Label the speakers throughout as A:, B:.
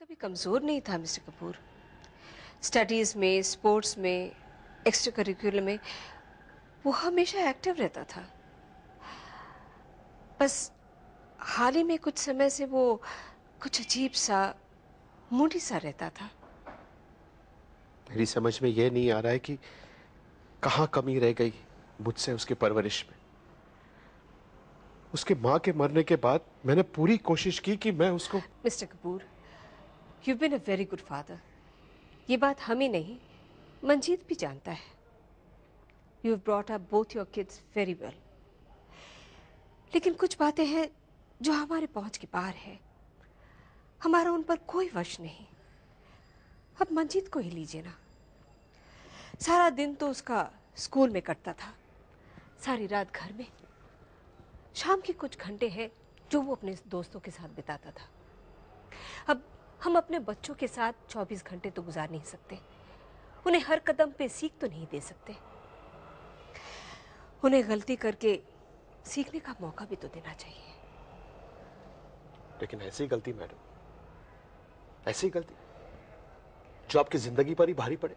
A: कभी कमज़ोर नहीं था मिस्टर कपूर। स्टडीज़ में, स्पोर्ट्स में, एक्स्ट्रा करिकुलर में वो हमेशा एक्टिव रहता था। बस हाल ही में कुछ समय से वो कुछ अजीब सा, मूडी सा रहता था।
B: मेरी समझ में यह नहीं आ रहा है कि कहाँ कमी रह गई मुझसे उसकी परवरिश में। उसके माँ के मरने के बाद मैंने पूरी कोशिश की कि मैं उसको।
A: Mister Kapoor, you been a very good father. ये बात हम ही नहीं, मंजीत भी जानता है। You have brought up both your kids very well. लेकिन कुछ बातें हैं जो हमारे पहुंच के बाहर है। हमारा उन पर कोई वश नहीं। अब मंजीत को ही लीजिए ना। सारा दिन तो उसका स्कूल में कटता था, सारी रात घर में। शाम के कुछ घंटे हैं जो वो अपने दोस्तों के साथ बिताता था। अब हम अपने बच्चों के साथ 24 घंटे तो गुजार नहीं सकते। उन्हें हर कदम पे सीख तो नहीं दे सकते। उन्हें गलती करके सीखने का मौका भी तो देना चाहिए।
B: लेकिन ऐसी गलती मैडम, ऐसी गलती जो आपकी जिंदगी पर ही भारी पड़े,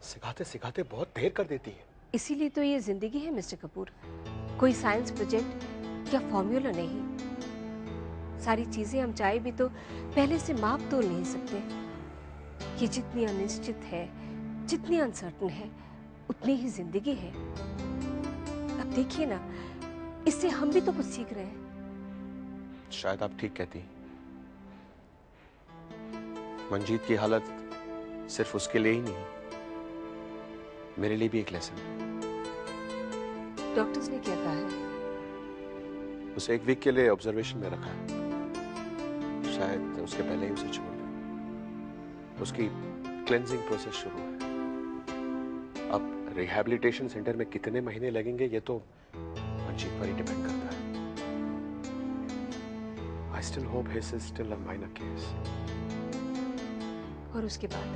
B: सिखाते सिखाते बहुत देर कर देती है।
A: इसीलिए तो ये जिंदगी है मिस्टर कपूर, कोई साइंस प्रोजेक्ट या फॉर्मूला नहीं। सारी चीजें हम चाहे भी तो पहले से माप तोल नहीं सकते। ये जितनी अनिश्चित है, जितनी अनसर्टन है, उतनी ही जिंदगी है। अब देखिए ना, इससे हम भी तो कुछ सीख रहे हैं।
B: शायद आप ठीक कहती हैं। मंजीत की हालत सिर्फ उसके लिए ही नहीं, मेरे लिए भी एक लेसन है।
A: डॉक्टर्स ने क्या कहा है?
B: उसे 1 वीक के लिए ऑब्जर्वेशन में रखा है। शायद उसके पहले ही उसे छोड़ दें। उसकी क्लेंजिंग प्रोसेस शुरू है। अब रिहैबिलिटेशन सेंटर में कितने महीने लगेंगे ये तो मंजीत पर ही डिपेंड करता है। I still hope his is still a minor case.
A: और उसके बाद?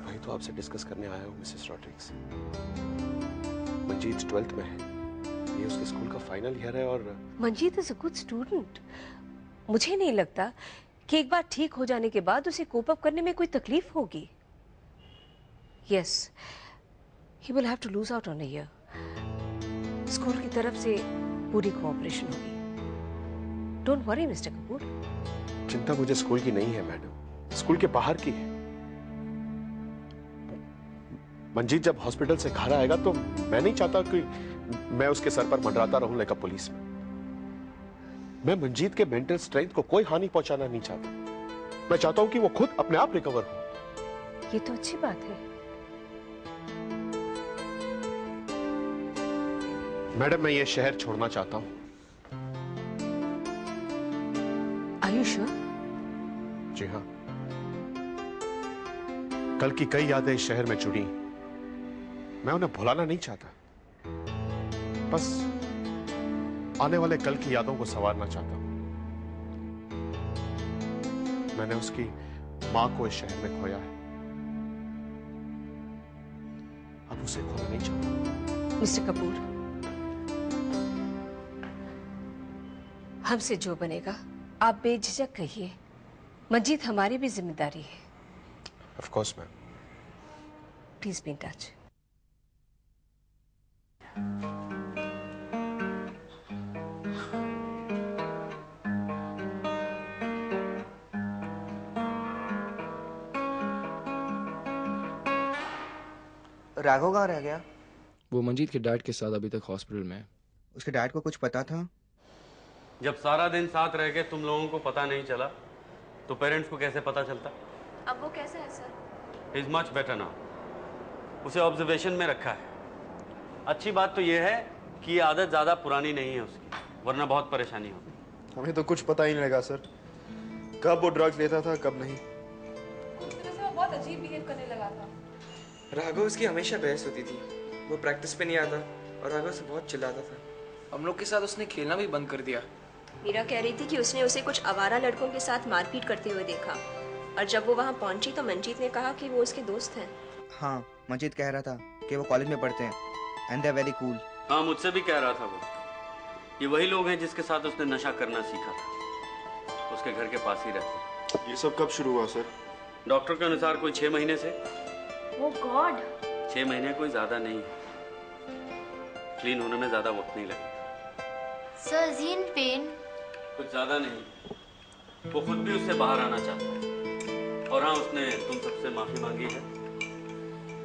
B: वही तो आपसे डिस्कस करने आया हूँ मिसेस रॉड्रिक्स। मंजीत 12th में है। ये उसके स्कूल का फाइनल ईयर है और
A: Manjeet is a good student. मुझे नहीं लगता कि एक बार ठीक हो जाने के बाद उसे कोप अप करने में कोई तकलीफ होगी। Yes, he will have to lose out on a year. School की तरफ से पूरी कोऑपरेशन होगी। Don't worry mister Kapoor.
B: चिंता मुझे स्कूल की नहीं है मैडम, स्कूल के बाहर की है। मंजीत जब हॉस्पिटल से घर आएगा तो मैं नहीं चाहता कि मैं उसके सर पर मंडराता रहूं लाइक अ पुलिस में। मैं मंजीत के मेंटल स्ट्रेंथ को कोई हानि पहुंचाना नहीं चाहता। मैं चाहता हूं कि वो खुद अपने आप रिकवर हो।
A: ये तो अच्छी बात है।
B: मैडम, मैं ये शहर छोड़ना चाहता हूं।
A: Are you sure?
B: जी हाँ। कल की कई यादें इस शहर में जुड़ी, मैं उन्हें भुलाना नहीं चाहता। बस आने वाले कल की यादों को संवारना चाहता हूं। मैंने उसकी मां को इस शहर में खोया है, अब उसे खोना नहीं चाहता।
A: मिस्टर कपूर, हमसे जो बनेगा आप बेझिझक कहिए। मंजीत हमारी भी जिम्मेदारी है।
B: Of course ma'am.
A: Please be in touch.
C: Raghav कहाँ रह गया?
D: वो मंजीत के डैड के साथ अभी तक हॉस्पिटल में है।
C: उसके डैड को कुछ पता था?
E: जब सारा दिन साथ रह के तुम लोगों को पता नहीं चला तो पेरेंट्स को कैसे पता चलता?
A: अब वो कैसा है sir?
E: Is much better now. उसे ऑब्जर्वेशन में रखा है। अच्छी बात तो यह है कि ये आदत ज़्यादा पुरानी नहीं है उसकी, वरना बहुत परेशानी होती।
F: हमें तो कुछ पता ही नहीं लगा सर, कब वो ड्रग्स लेता था कब नहीं।
A: उस तरह से वो बहुत अजीब बिहेव करने लगा था।
G: राघव उसकी हमेशा बहस होती थी। वो प्रैक्टिस पे नहीं आता और राघव से बहुत चिल्लाता था।
D: हम लोग के साथ उसने खेलना भी बंद कर दिया।
H: मीरा कह रही थी कि उसने उसे कुछ आवारा लड़कों के साथ मारपीट करते हुए देखा, और जब वो वहाँ पहुंची तो मंजीत ने कहा कि वो उसके दोस्त हैं।
C: हाँ, मंजीत कह रहा था कि वो कॉलेज में पढ़ते हैं and they are very cool.
E: हाँ, मुझसे भी कह रहा था वो। ये वही लोग हैं जिसके साथ उसने नशा करना सीखा था। उसके घर के पास ही रहती है।
F: ये सब कब शुरू हुआ सर?
E: डॉक्टर के अनुसार कोई 6 महीने से।
I: ओह गॉड।
E: 6 महीने कोई ज्यादा नहीं है। क्लीन होने में ज्यादा वक्त नहीं लगेगा।
I: Sir is he in pen?
E: कुछ ज्यादा नहीं। वो खुद भी उससे बाहर आना चाहता है। और हाँ, उसने तुम सबसे माफी मांगी है।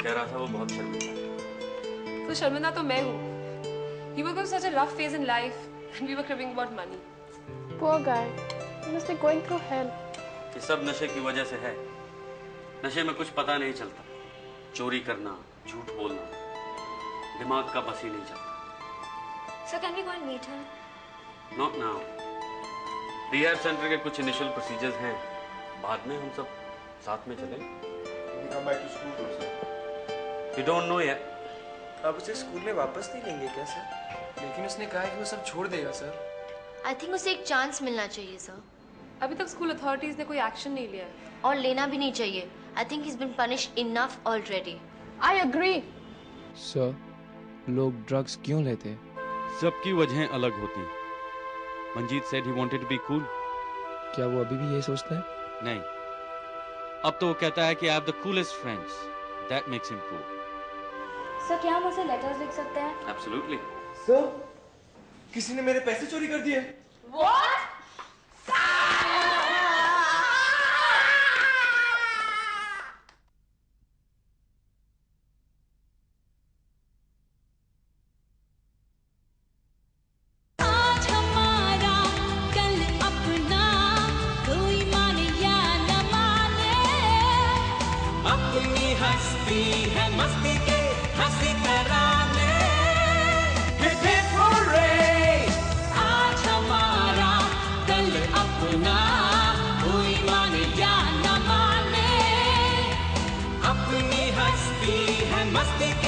E: कह रहा था वो बहुत शर्मिंदा है।
J: तो शर्मिंदा तो मैं हूँ। He was going such a rough phase in life and we were cribbing about money.
K: Poor guy. He must be going through hell.
E: ये सब नशे की वजह से है। नशे में कुछ पता नहीं चलता। चोरी करना, झूठ बोलना, दिमाग का बस ही नहीं चलता।
I: Sir, can we go and meet him?
E: Not now. Rehab centre के कुछ इनिशियल प्रोसीजर्स हैं। बाद में हम सब साथ में चलें।
F: He come back to school though, sir.
E: You don't know yet.
G: आप उसे स्कूल में वापस नहीं लेंगे क्या सर?
D: लेकिन उसने कहा है कि वो सब छोड़ देगा सर।
I: आई थिंक उसे एक चांस मिलना चाहिए सर।
J: अभी तक स्कूल अथॉरिटीज ने कोई एक्शन नहीं लिया है।
I: और लेना भी नहीं चाहिए। I think he is been punished enough already.
K: I agree.
D: Sir, लोग ड्रग्स क्यों लेते हैं?
E: सबकी वजहें अलग होती हैं। Manjeet said he wanted to be cool.
D: क्या वो अभी भी ये सोचता है?
E: नहीं। अब तो वो कहता है कि I have the coolest friends. That makes him cool.
I: Sir क्या हम उसे लेटर्स लिख सकते हैं?
E: Absolutely.
G: सर, किसी ने मेरे पैसे चोरी कर दिए।
I: What?
L: मस्ती